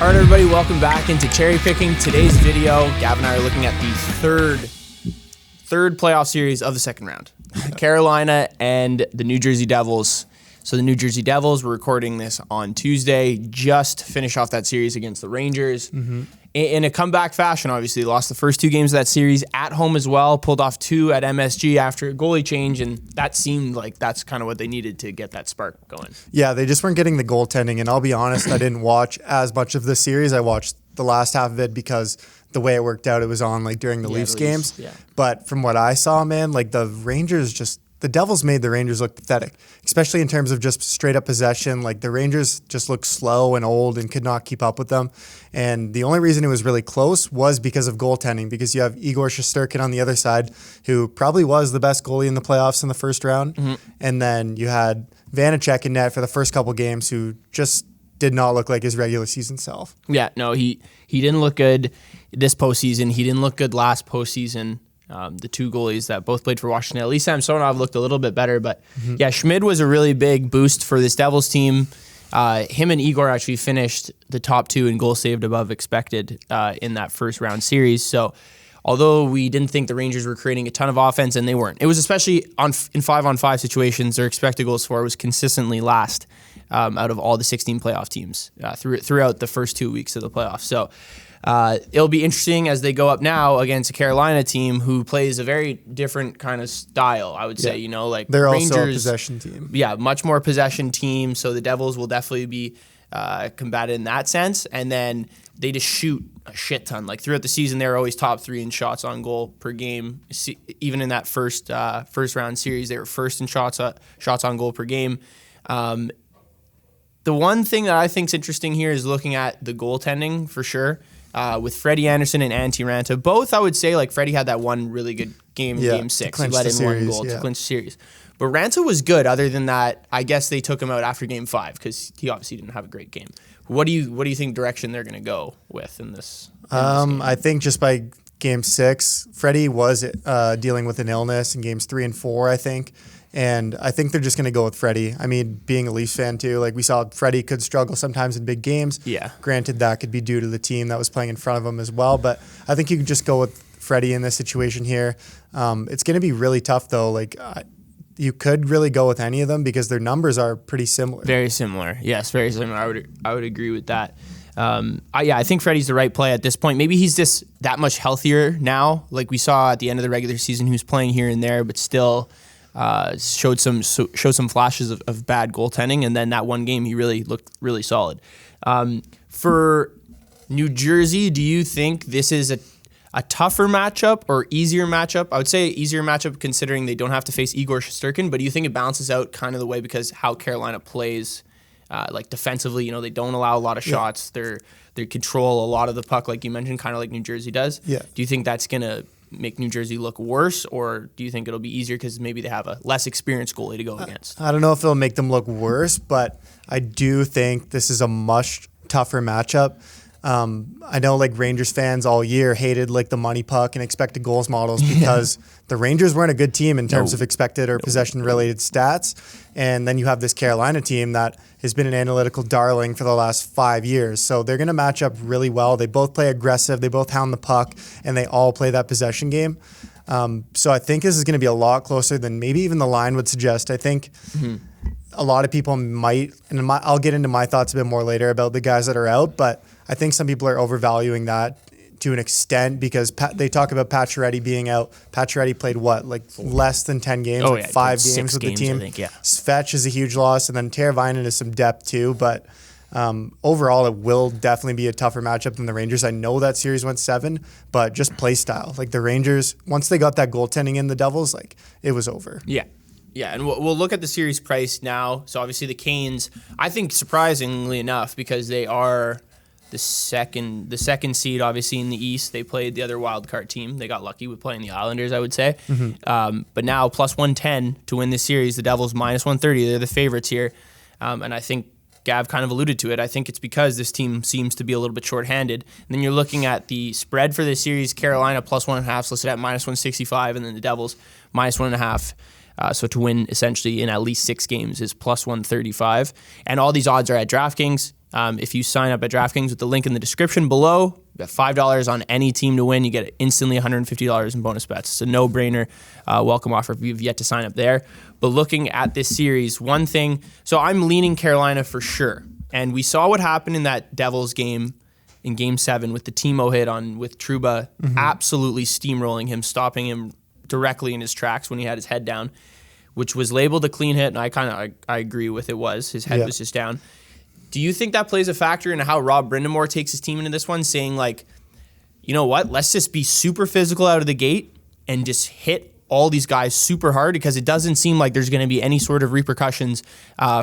All right, everybody, welcome back into Cherry Picking. Today's video, Gavin and I are looking at the third playoff series of the second round. Carolina and the New Jersey Devils. So the New Jersey Devils, we're recording this on Tuesday, just finished off that series against the Rangers. In a comeback fashion, obviously. Lost the first two games of that series at home as well, pulled off two at MSG after a goalie change, and that seemed like that's kind of what they needed to get that spark going. Yeah, they just weren't getting the goaltending, and I'll be honest, I didn't watch as much of this series. I watched the last half of it because the way it worked out, it was on like during the Leafs games. Yeah. But from what I saw, man, like the Devils made the Rangers look pathetic, especially in terms of just straight up possession. Like the Rangers just looked slow and old and could not keep up with them. And the only reason it was really close was because of goaltending, because you have Igor Shesterkin on the other side, who probably was the best goalie in the playoffs in the first round. And then you had Vanacek in net for the first couple games, who just did not look like his regular season self. Yeah, no, he didn't look good this postseason. He didn't look good last postseason. The two goalies that both played for Washington, at least Samsonov looked a little bit better. But yeah, Schmid was a really big boost for this Devils team. Him and Igor actually finished the top two in goals saved above expected in that first round series. So although we didn't think the Rangers were creating a ton of offense, and they weren't. It was especially in 5-on-5 situations, their expected goals for was consistently last out of all the 16 playoff teams throughout the first 2 weeks of the playoffs. So it'll be interesting as they go up now against a Carolina team who plays a very different kind of style, I would say. You know, like they're Rangers, also a possession team. Yeah, much more possession team. So the Devils will definitely be combated in that sense. And then they just shoot a shit ton. Like throughout the season, they're always top three in shots on goal per game. Even in that first round series, they were first in shots on goal per game. The one thing that I think is interesting here is looking at the goaltending for sure. With Freddie Anderson and Antti Ranta. Both, I would say, like Freddie had that one really good game, game 6. He let in one goal to clinch the series. But Ranta was good. Other than that, I guess they took him out after game 5 because he obviously didn't have a great game. What do you think direction they're going to go with in this? Game? I think just by game 6, Freddie was dealing with an illness in games 3 and 4, I think. And I think they're just going to go with Freddie. I mean, being a Leafs fan too, like we saw Freddie could struggle sometimes in big games. Yeah. Granted, that could be due to the team that was playing in front of him as well. But I think you could just go with Freddie in this situation here. It's going to be really tough though. Like you could really go with any of them because their numbers are pretty similar. Very similar. Yes, very similar. I would agree with that. I think Freddie's the right play at this point. Maybe he's just that much healthier now. Like we saw at the end of the regular season, he was playing here and there, but still showed some flashes of bad goaltending, and then that one game he really looked really solid. For New Jersey, do you think this is a tougher matchup or easier matchup? I would say easier matchup considering they don't have to face Igor Shesterkin, but do you think it balances out kind of the way because how Carolina plays like defensively? You know, they don't allow a lot of shots. They control a lot of the puck, like you mentioned, kind of like New Jersey does. Yeah. Do you think that's going to make New Jersey look worse, or do you think it'll be easier because maybe they have a less experienced goalie to go against? I don't know if it'll make them look worse, but I do think this is a much tougher matchup. I know like Rangers fans all year hated like the money puck and expected goals models because the Rangers weren't a good team in terms of expected or possession related stats. And then you have this Carolina team that has been an analytical darling for the last 5 years. So they're going to match up really well. They both play aggressive. They both hound the puck and they all play that possession game. So I think this is going to be a lot closer than maybe even the line would suggest. I think a lot of people might, and I'll get into my thoughts a bit more later about the guys that are out, but I think some people are overvaluing that to an extent because they talk about Pacioretty being out. Pacioretty played less than 10 games, 5 games with the team. I think, Svetch is a huge loss, and then Teravainen is some depth too, but overall it will definitely be a tougher matchup than the Rangers. I know that series went 7, but just play style. Like the Rangers, once they got that goaltending in, the Devils, like it was over. Yeah. Yeah, and we'll look at the series price now. So obviously the Canes, I think surprisingly enough, because they are the second seed, obviously in the East. They played the other wild card team. They got lucky with playing the Islanders, I would say. But now plus 110 to win this series. The Devils minus 130. They're the favorites here, and I think Gav kind of alluded to it. I think it's because this team seems to be a little bit shorthanded. And then you're looking at the spread for this series. Carolina plus 1.5, listed at minus 165, and then the Devils minus 1.5. So to win essentially in at least 6 games is plus 135. And all these odds are at DraftKings. If you sign up at DraftKings with the link in the description below, you got $5 on any team to win. You get instantly $150 in bonus bets. It's a no-brainer welcome offer if you've yet to sign up there. But looking at this series, one thing, so I'm leaning Carolina for sure. And we saw what happened in that Devils game in Game 7 with the Timo hit with Trouba absolutely steamrolling him, stopping him directly in his tracks when he had his head down, which was labeled a clean hit, and I agree with it was. His head was just down. Do you think that plays a factor in how Rob Brind'Amour takes his team into this one, saying like, you know what, let's just be super physical out of the gate and just hit all these guys super hard, because it doesn't seem like there's going to be any sort of repercussions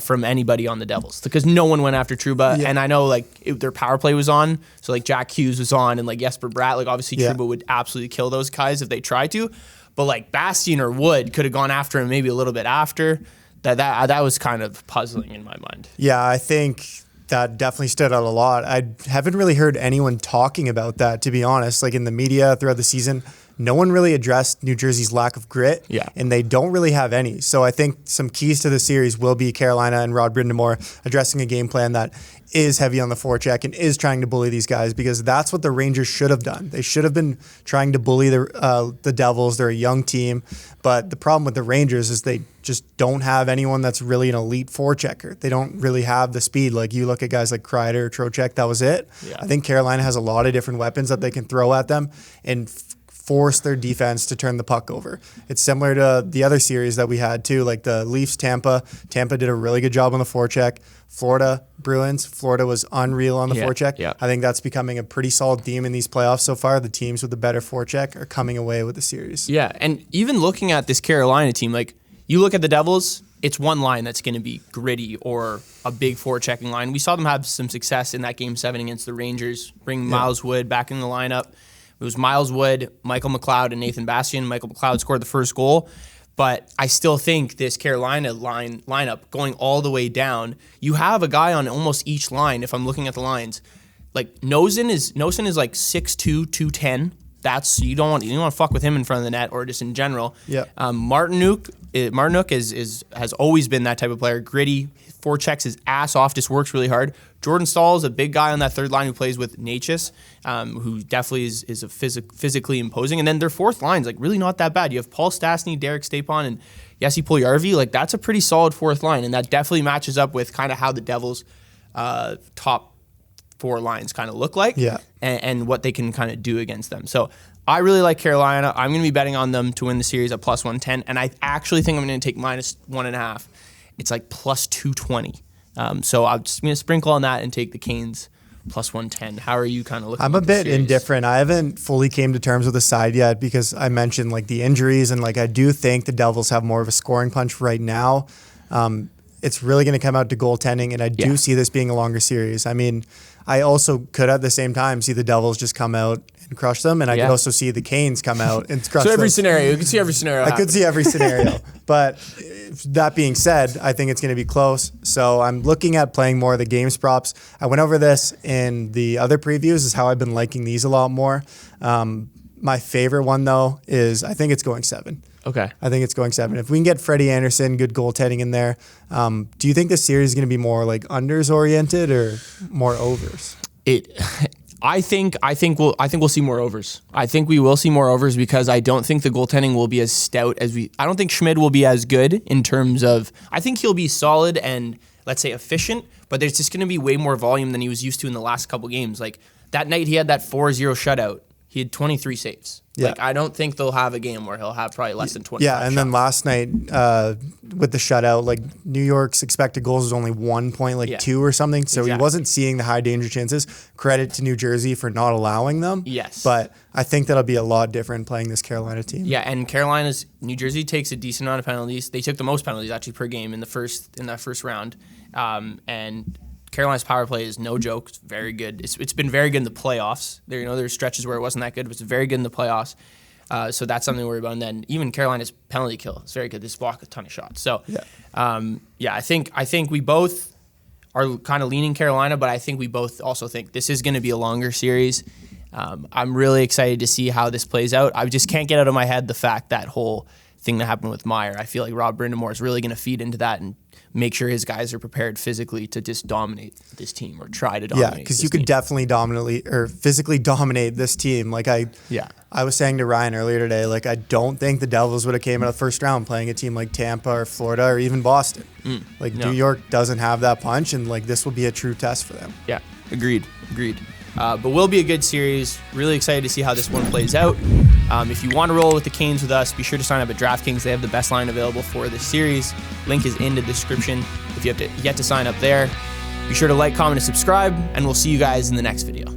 from anybody on the Devils, because no one went after Trouba. Yeah. And I know their power play was on, so like Jack Hughes was on, and like Jesper Bratt, like obviously Trouba would absolutely kill those guys if they tried to, but like Bastian or Wood could have gone after him maybe a little bit after. That was kind of puzzling in my mind. Yeah, I think that definitely stood out a lot. I haven't really heard anyone talking about that, to be honest. Like in the media throughout the season, no one really addressed New Jersey's lack of grit, and they don't really have any. So I think some keys to the series will be Carolina and Rob Brind'Amour addressing a game plan that is heavy on the forecheck and is trying to bully these guys, because that's what the Rangers should have done. They should have been trying to bully the Devils. They're a young team, but the problem with the Rangers is they just don't have anyone that's really an elite forechecker. They don't really have the speed. Like you look at guys like Kreider, Trocheck, that was it. Yeah. I think Carolina has a lot of different weapons that they can throw at them and force their defense to turn the puck over. It's similar to the other series that we had too, like the Leafs, Tampa. Tampa did a really good job on the forecheck. Florida, Bruins. Florida was unreal on the forecheck. Yeah. I think that's becoming a pretty solid theme in these playoffs so far. The teams with the better forecheck are coming away with the series. Yeah, and even looking at this Carolina team, like you look at the Devils, it's one line that's going to be gritty or a big forechecking line. We saw them have some success in that Game 7 against the Rangers, bringing Miles Wood back in the lineup. It was Miles Wood, Michael McLeod, and Nathan Bastian. Michael McLeod scored the first goal. But I still think this Carolina lineup going all the way down, you have a guy on almost each line, if I'm looking at the lines. Like Nosen is like 6'2", 210. That's you don't want to fuck with him in front of the net or just in general. Yeah. Martinuk has always been that type of player. Gritty, forechecks his ass off, just works really hard. Jordan Staal is a big guy on that third line who plays with Natchez, who definitely is a physically imposing. And then their fourth line's like really not that bad. You have Paul Stastny, Derek Stapon, and Jesse Puljujarvi. Like that's a pretty solid fourth line, and that definitely matches up with kind of how the Devils' top four lines kind of look like, and what they can kind of do against them. So I really like Carolina. I'm going to be betting on them to win the series at plus 110, and I actually think I'm going to take minus 1.5. It's like plus 220. So I'm just going to sprinkle on that and take the Canes plus 110. How are you kind of looking? I'm a bit indifferent. I haven't fully came to terms with the side yet, because I mentioned like the injuries, and like I do think the Devils have more of a scoring punch right now. It's really going to come out to goaltending, and I do see this being a longer series. I mean, I also could at the same time see the Devils just come out and crush them, and I could also see the Canes come out and crush them. So every scenario, you can see every scenario. I could see every scenario. But that being said, I think it's going to be close. So I'm looking at playing more of the games props. I went over this in the other previews, is how I've been liking these a lot more. My favorite one, though, is I think it's going 7. Okay. I think it's going 7. If we can get Freddie Anderson, good goaltending in there, do you think this series is going to be more like unders oriented or more overs? I think we'll see more overs. I think we will see more overs, because I don't think the goaltending will be as stout as I don't think Schmid will be as good in terms of. I think he'll be solid and, let's say, efficient, but there's just going to be way more volume than he was used to in the last couple games. Like that night, he had that 4-0 shutout. He had 23 saves. Yeah. Like I don't think they'll have a game where he'll have probably less than 25 Yeah, and shots. then last night with the shutout, like New York's expected goals was only 1.2 or something, so he wasn't seeing the high danger chances. Credit to New Jersey for not allowing them. Yes. But I think that'll be a lot different playing this Carolina team. Yeah, and New Jersey takes a decent amount of penalties. They took the most penalties actually per game in that first round. And Carolina's power play is no joke. It's very good. It's been very good in the playoffs. There's stretches where it wasn't that good, but it's very good in the playoffs. So that's something to worry about. And then even Carolina's penalty kill is very good. They just block a ton of shots. So I think we both are kind of leaning Carolina, but I think we both also think this is going to be a longer series. I'm really excited to see how this plays out. I just can't get out of my head the fact that whole thing that happened with Meyer. I feel like Rob Brind'Amour is really going to feed into that and make sure his guys are prepared physically to just dominate this team or try to dominate. Yeah, because you could definitely physically dominate this team. Like I was saying to Ryan earlier today, like I don't think the Devils would have came out of the first round playing a team like Tampa or Florida or even Boston. New York doesn't have that punch, and like this will be a true test for them. Yeah, agreed. But will be a good series. Really excited to see how this one plays out. If you want to roll with the Canes with us, be sure to sign up at DraftKings. They have the best line available for this series. Link is in the description if you have yet to sign up there. Be sure to like, comment, and subscribe, and we'll see you guys in the next video.